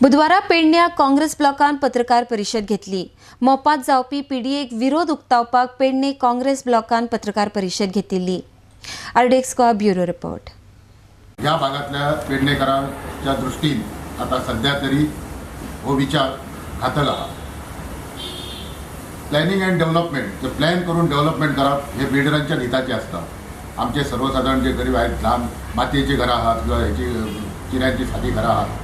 बुधवारा पेडण्यां काँग्रेस ब्लॉकान पत्रकार परिशद घेतली। मोपात जावपी पीडीएक विरोध उक्तावपाक पेडणे काँग्रेस ब्लॉकान पत्रकार परिशद घेतिल्ली। RDX Goa bureau report. या भागातल्या पेडणेकरांच्या दृष्टीन आता सध्या तरी हो विचार घातक आहा। प्लॅनिंग अँड डेव्हलपमेंट जे प्लॅन करून डेव्हलपमेंट करप हे बिल्डरांच्या हिताचे असता। आमचे सर्वसाधारण जे गरीब आहेत, ल्हान मातयेची घरां आहात किंवा ह्याची चिऱ्यांची सादी घरां आहात,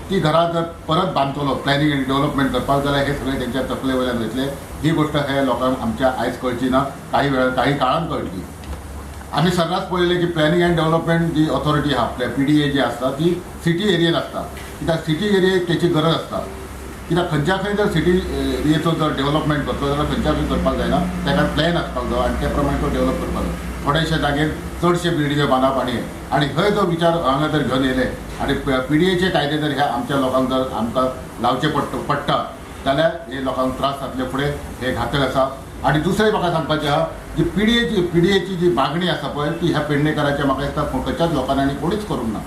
ती घरां जर परत बांदतलो प्लॅनिंग अँड डेव्हलपमेंट करपाक जाल्यार हे सगळे त्यांच्या तकले वयल्यान वयतले। ही गोष्ट हे लोकांक आमच्या आयज कळची ना, काही काळान कळटली। आम्ही सर्रास पळयलें की प्लॅनिंग अँड डेव्हलपमेंट जी ऑथॉरिटी आहा, आपल्या पीडीए जी आसता ती सिटी एरियेन आसता, कित्याक सिटी एरियेक तेची गरज आसता। कित्याक खंयच्या खंय जर सिटी एरियेचो जर डेव्हलपमेंट करतलो जाल्यार खंयच्या खंय करपाक जायना, ताका प्लॅन आसपाक जाय आनी त्या प्रमाणे तो डेव्हलप करपाक जाय। थोडेशे जागेर चडशे बिल्डिंग्यो बांदप आनी खंय जो विचार हांगा जर घेवन येयले आनी पीडीएचे कायदे जर ह्या आमच्या लोकांक जर आमकां लावचे पडटा जाल्यार हे लोकांक त्रास जातले फुडें, हे घातक आसा। आणि दुसरें म्हाका सांगपाचें आहा की पीडीएची जी मागणी आसा पळय ती ह्या पेडणेकाराच्या म्हाका दिसता खंयच्याच लोकांनी कोणीच करूंक ना।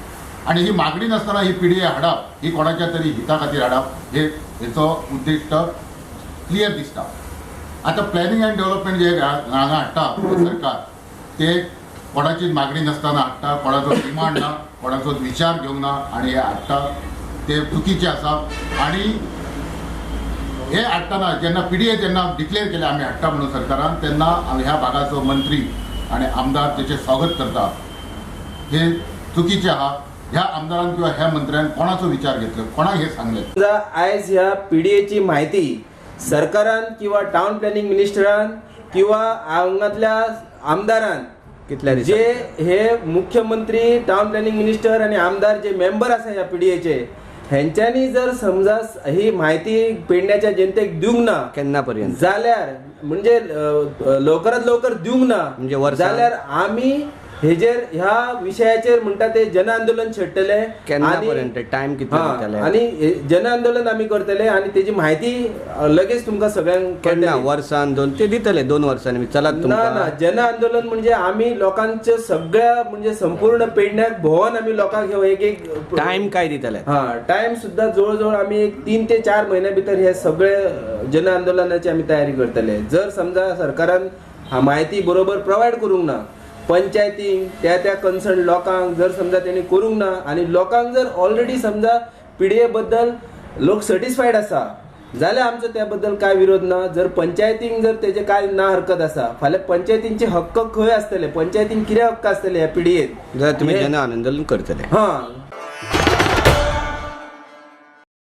आणि ही मागणी नासतना ही पीडीए हाडप ही कोणाच्या तरी हिता खातीर हाडप हेचो उद्दिश्ट क्लियर दिसता। आता प्लॅनिंग अँड डेव्हलपमेंट जे हांगा हाडटा सरकार ते कोणाचीच मागणी नासतना हाडटा, कोणाचो डिमांड ना, कोणाचोच विचार घेवंक ना आणि हे हाडटा ते चुकीचे आसा। आणि हे हाडटाना जेन्ना पीडीए जेन्ना डिक्लेअर केले आमी हाडटा म्हणून सरकारान, तेन्ना ह्या भागाचो मंत्री आणि आमदार तेचे स्वागत करता, हे चुकीचे आहा। ह्या आमदारान किंवा ह्या मंत्र्यान कोणाचो विचार घेतलो, कोणाक हे सांगले? आयज ह्या पीडीएची माहिती सरकारान किंवा टाउन प्लॅनिंग मिनिस्टरान किंवा हांगातल्या आमदारान जे हे मुख्यमंत्री, टाउन प्लॅनिंग मिनिस्टर आणि आमदार जे मेंबर आसा ह्या पीडीएचे, ह्यांच्यानी जर समजा ही माहिती पेडण्याच्या जनतेक दिवंक ना केन्नापर्यंत जाल्यार म्हणजे लवकरात लवकर दिवंक ना म्हणजे जाल्यार आम्ही हेजेर ह्या विषयाचेर म्हणटा ते जन आंदोलन छेडटले। केन्नापर्यंत टाइम कितलो दितले आणि जन आंदोलन आम्ही करतले आणि त्याची माहिती लगेच तुमकां सगळ्यांक केन्ना वर्सान दोन ते दितले 2 वर्सांनी चलत तुमकां ना। जन आंदोलन म्हणजे आम्ही लोकांच्या सगळ्या म्हणजे संपूर्ण पेडण्याक भोवन आम्ही लोकांक एक टाइम काय दितले? टाइम सुद्धा जवळजवळ आम्ही एक 3 ते 4 महिन्या भितर हे सगळे जन आंदोलनाची आम्ही तयारी करतले। जर समजा सरकारान हा माहिती बरोबर प्रोवाइड करूंक ना, पंचायतींक त्या कन्सर्न लोकांक जर समजा त्यांनी करूंक ना आणि लोकांक जर ऑलरेडी समजा पीडीए बद्दल लोक सॅटिस्फाईड आसा जाल्यार आमचो त्या बद्दल काय विरोध ना। जर पंचायतींक जर तेजे काय ना हरकत आसा, फाल्यां पंचायतींचे हक्क खंय आसतले, पंचायतींक कितें हक्क आसतले ह्या पीडीएत, जाल्यार तुमी जन आंदोलन करतले।